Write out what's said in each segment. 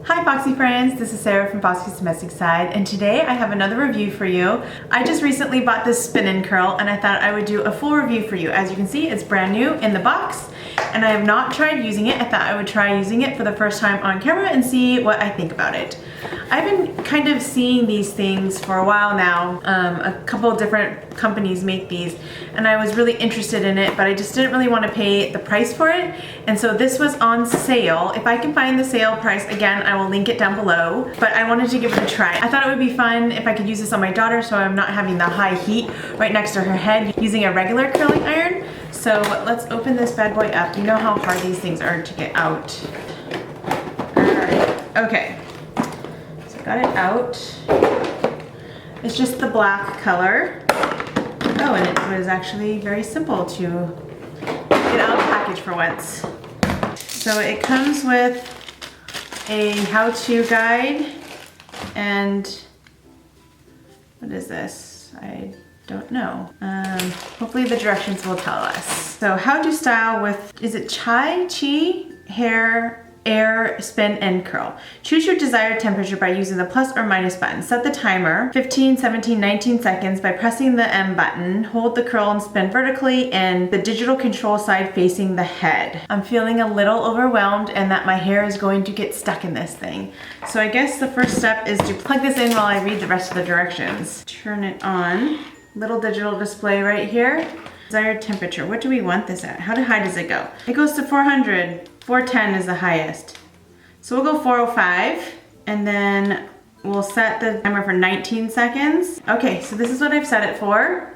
Hi Foxy Friends, this is Sarah from Foxy's Domestic Side, and today I have another review for you. I just recently bought this spin and curl and I thought I would do a full review for you. As you can see, it's brand new in the box and I have not tried using it. I thought I would try using it for the first time on camera and see what I think about it. I've been kind of seeing these things for a while now. A couple of different companies make these and I was really interested in it, but I just didn't really want to pay the price for it. And so this was on sale. If I can find the sale price, again, I will link it down below, but I wanted to give it a try. I thought it would be fun if I could use this on my daughter so I'm not having the high heat right next to her head using a regular curling iron. So let's open this bad boy up. You know how hard these things are to get out. All right, okay. So I got it out. It's just the black color. Oh, and it was actually very simple to get out of the package for once. So it comes with a how-to guide and what is this? I don't know. Hopefully the directions will tell us. So how to style with, is it chi, hair, air, spin, and curl. Choose your desired temperature by using the plus or minus button. Set the timer 15, 17, 19 seconds by pressing the M button. Hold the curl and spin vertically and the digital control side facing the head. I'm feeling a little overwhelmed and that my hair is going to get stuck in this thing. So I guess the first step is to plug this in while I read the rest of the directions. Turn it on. Little digital display right here. Desired temperature. What do we want this at? How high does it go? It goes to 400. 410 is the highest. So we'll go 405 and then we'll set the timer for 19 seconds. Okay, so this is what I've set it for.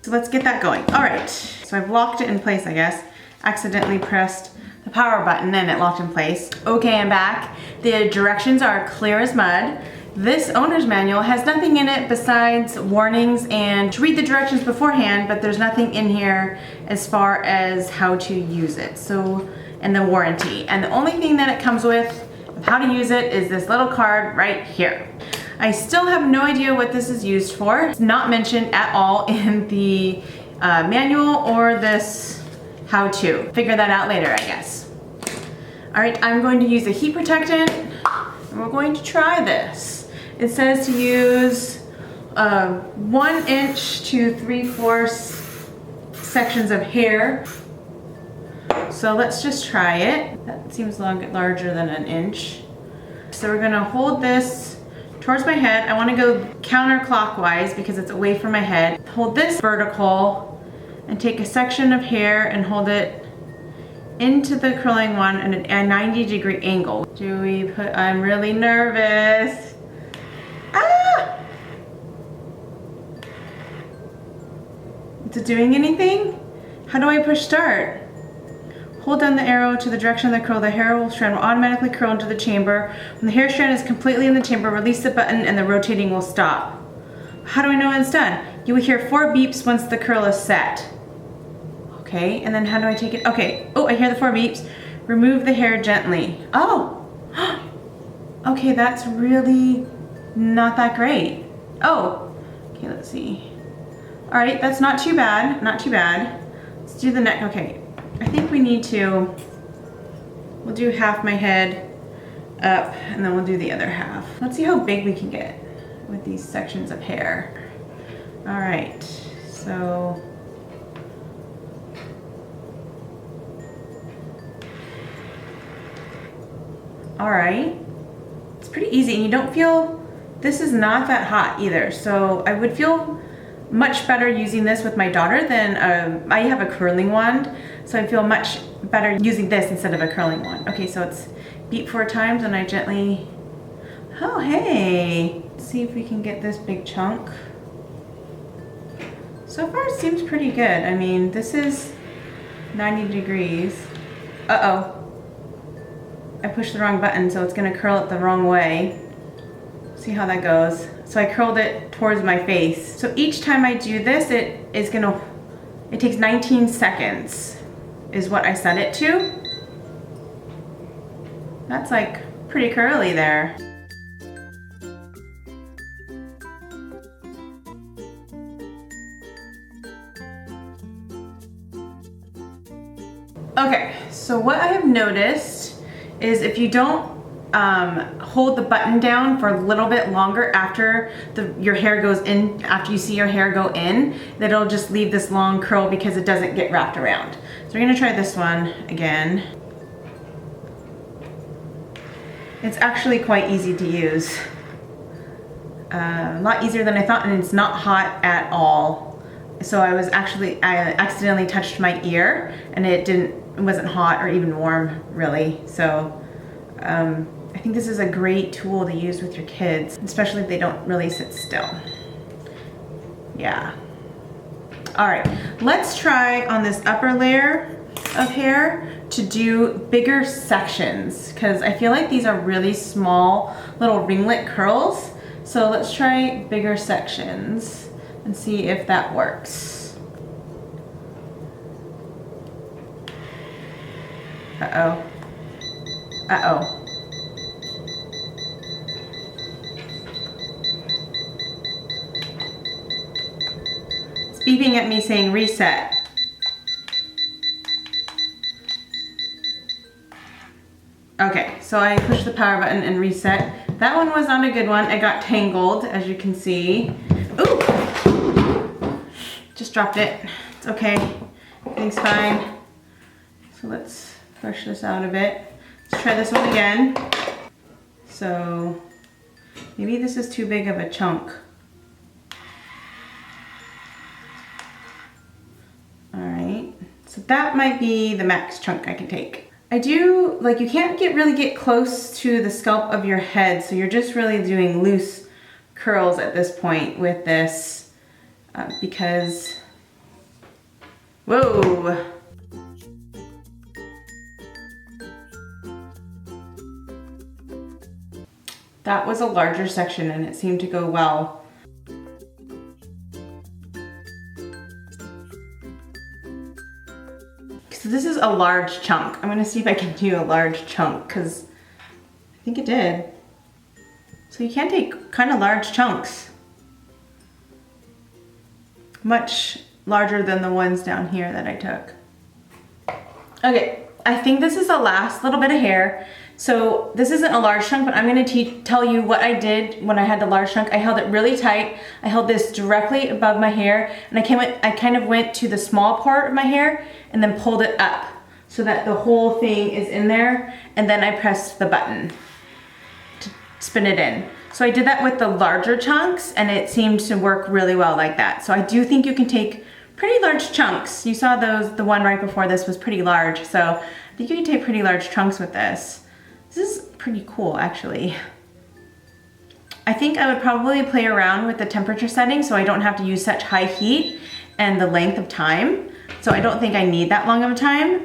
So let's get that going. All right, so I've locked it in place, I guess. Accidentally pressed the power button and it locked in place. Okay, I'm back. The directions are clear as mud. This owner's manual has nothing in it besides warnings and to read the directions beforehand, but there's nothing in here as far as how to use it. So, and the warranty. And the only thing that it comes with of how to use it is this little card right here. I still have no idea what this is used for. It's not mentioned at all in the manual or this how-to. Figure that out later, I guess. All right, I'm going to use a heat protectant and we're going to try this. It says to use 1 inch to 3/4 sections of hair. So let's just try it. That seems larger than 1 inch. So we're gonna hold this towards my head. I wanna go counterclockwise because it's away from my head. Hold this vertical and take a section of hair and hold it into the curling one at a 90-degree angle. Do we put, I'm really nervous. Ah! Is it doing anything? How do I push start? Hold down the arrow to the direction of the curl. The hair strand will automatically curl into the chamber. When the hair strand is completely in the chamber, release the button and the rotating will stop. How do I know when it's done? You will hear 4 beeps once the curl is set. Okay, and then how do I take it? Okay, oh, I hear the 4 beeps. Remove the hair gently. Oh, okay, that's really not that great. Oh, okay, let's see. All right, that's not too bad, not too bad. Let's do the neck, okay. I think we need to, we'll do half my head up and then we'll do the other half. Let's see how big we can get with these sections of hair. All right, so. All right, it's pretty easy and you don't feel, this is not that hot either. So I would feel much better using this with my daughter than, I have a curling wand. So I feel much better using this instead of a curling wand. Okay, so it's beat 4 times and I gently, oh hey. Let's see if we can get this big chunk. So far it seems pretty good. I mean, this is 90 degrees. Uh-oh. I pushed the wrong button, so it's gonna curl it the wrong way. See how that goes. So I curled it towards my face. So each time I do this, it takes 19 seconds is what I set it to. That's like pretty curly there. Okay, so what I have noticed is if you don't hold the button down for a little bit longer after your hair goes in, after you see your hair go in, that it'll just leave this long curl because it doesn't get wrapped around. So we're gonna try this one again. It's actually quite easy to use. A lot easier than I thought, and it's not hot at all. So I accidentally touched my ear, and it wasn't hot or even warm really. So I think this is a great tool to use with your kids, especially if they don't really sit still. Yeah. All right, let's try on this upper layer of hair to do bigger sections, because I feel like these are really small little ringlet curls. So let's try bigger sections and see if that works. Uh-oh. Uh-oh. It's beeping at me saying reset. Okay, so I pushed the power button and reset. That one was not a good one. It got tangled, as you can see. Ooh! Just dropped it. It's okay. Everything's fine. So let's brush this out a bit. Let's try this one again. So maybe this is too big of a chunk. All right, so that might be the max chunk I can take. I do, like, you can't really get close to the scalp of your head, so you're just really doing loose curls at this point with this because, whoa. That was a larger section and it seemed to go well. So this is a large chunk. I'm gonna see if I can do a large chunk because I think it did. So you can take kind of large chunks. Much larger than the ones down here that I took. Okay, I think this is the last little bit of hair. So this isn't a large chunk, but I'm gonna tell you what I did when I had the large chunk. I held it really tight. I held this directly above my hair, and I kind of went to the small part of my hair and then pulled it up so that the whole thing is in there, and then I pressed the button to spin it in. So I did that with the larger chunks, and it seemed to work really well like that. So I do think you can take pretty large chunks. You saw the one right before this was pretty large, so I think you can take pretty large chunks with this. This is pretty cool, actually. I think I would probably play around with the temperature setting so I don't have to use such high heat and the length of time. So I don't think I need that long of a time,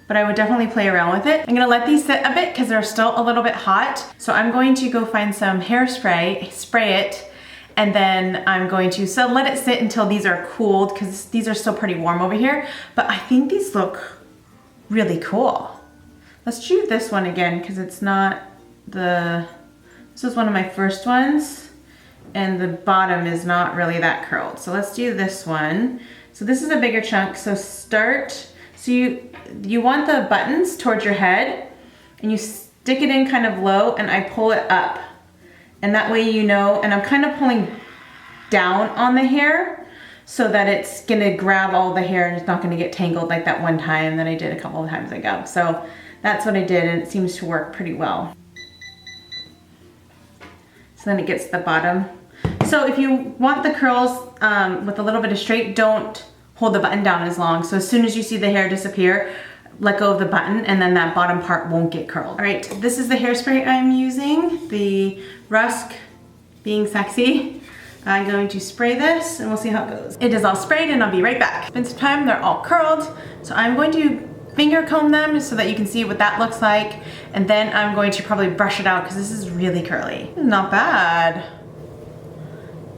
but I would definitely play around with it. I'm gonna let these sit a bit because they're still a little bit hot. So I'm going to go find some hairspray, spray it, and then I'm going to let it sit until these are cooled because these are still pretty warm over here. But I think these look really cool. Let's do this one again because it's not this was one of my first ones and the bottom is not really that curled. So let's do this one. So this is a bigger chunk. So you want the buttons towards your head and you stick it in kind of low and I pull it up. And that way you know, and I'm kind of pulling down on the hair so that it's gonna grab all the hair and it's not gonna get tangled like that one time that I did a couple of times ago. So that's what I did and it seems to work pretty well. So then it gets to the bottom. So if you want the curls with a little bit of straight, don't hold the button down as long. So as soon as you see the hair disappear, let go of the button and then that bottom part won't get curled. All right, this is the hairspray I'm using, the Rusk Being Sexy. I'm going to spray this and we'll see how it goes. It is all sprayed and I'll be right back. It's been some time, they're all curled. So I'm going to finger comb them so that you can see what that looks like. And then I'm going to probably brush it out because this is really curly. Not bad.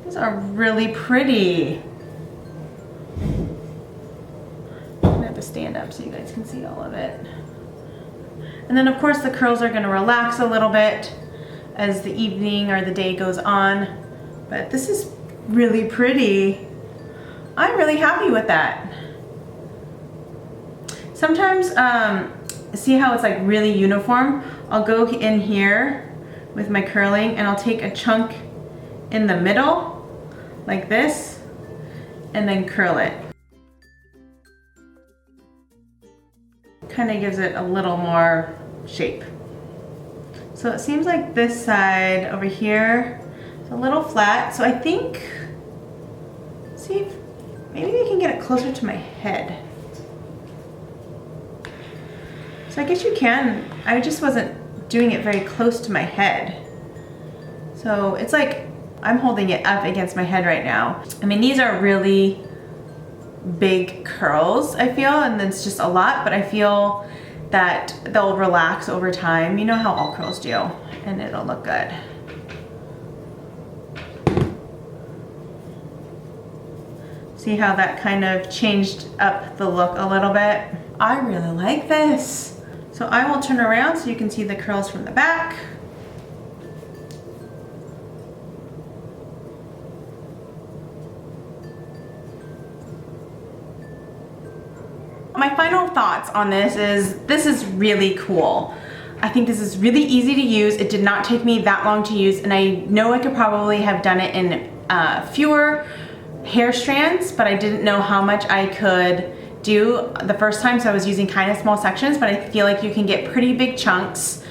These are really pretty. I'm gonna have to stand up so you guys can see all of it. And then of course the curls are gonna relax a little bit as the evening or the day goes on. But this is really pretty. I'm really happy with that. Sometimes, see how it's like really uniform I'll go in here with my curling and I'll take a chunk in the middle, like this, and then curl it. Kind of gives it a little more shape. So it seems like this side over here is a little flat, so I think, see if maybe I can get it closer to my head. So I guess you can, I just wasn't doing it very close to my head. So it's like I'm holding it up against my head right now. I mean, these are really big curls, I feel, and it's just a lot, but I feel that they'll relax over time. You know how all curls do, and it'll look good. See how that kind of changed up the look a little bit? I really like this. So I will turn around so you can see the curls from the back. My final thoughts on this is really cool. I think this is really easy to use. It did not take me that long to use, and I know I could probably have done it in fewer hair strands, but I didn't know how much I could do the first time, so I was using kind of small sections, but I feel like you can get pretty big chunks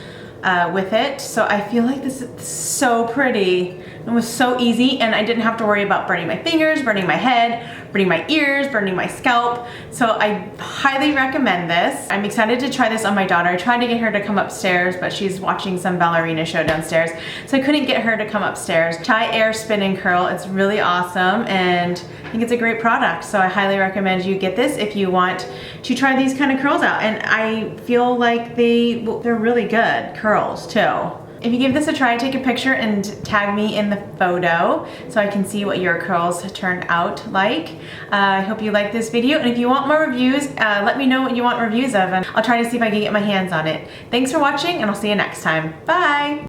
with it. So I feel like this is so pretty. It was so easy, and I didn't have to worry about burning my fingers, burning my head, burning my ears, burning my scalp. So I highly recommend this. I'm excited to try this on my daughter. I tried to get her to come upstairs, but she's watching some ballerina show downstairs, so I couldn't get her to come upstairs. Try Air Spin and Curl. It's really awesome, and I think it's a great product. So I highly recommend you get this if you want to try these kind of curls out. And I feel like they're really good curls too. If you give this a try, take a picture and tag me in the photo so I can see what your curls turned out like. I hope you like this video, and if you want more reviews, let me know what you want reviews of, and I'll try to see if I can get my hands on it. Thanks for watching, and I'll see you next time. Bye!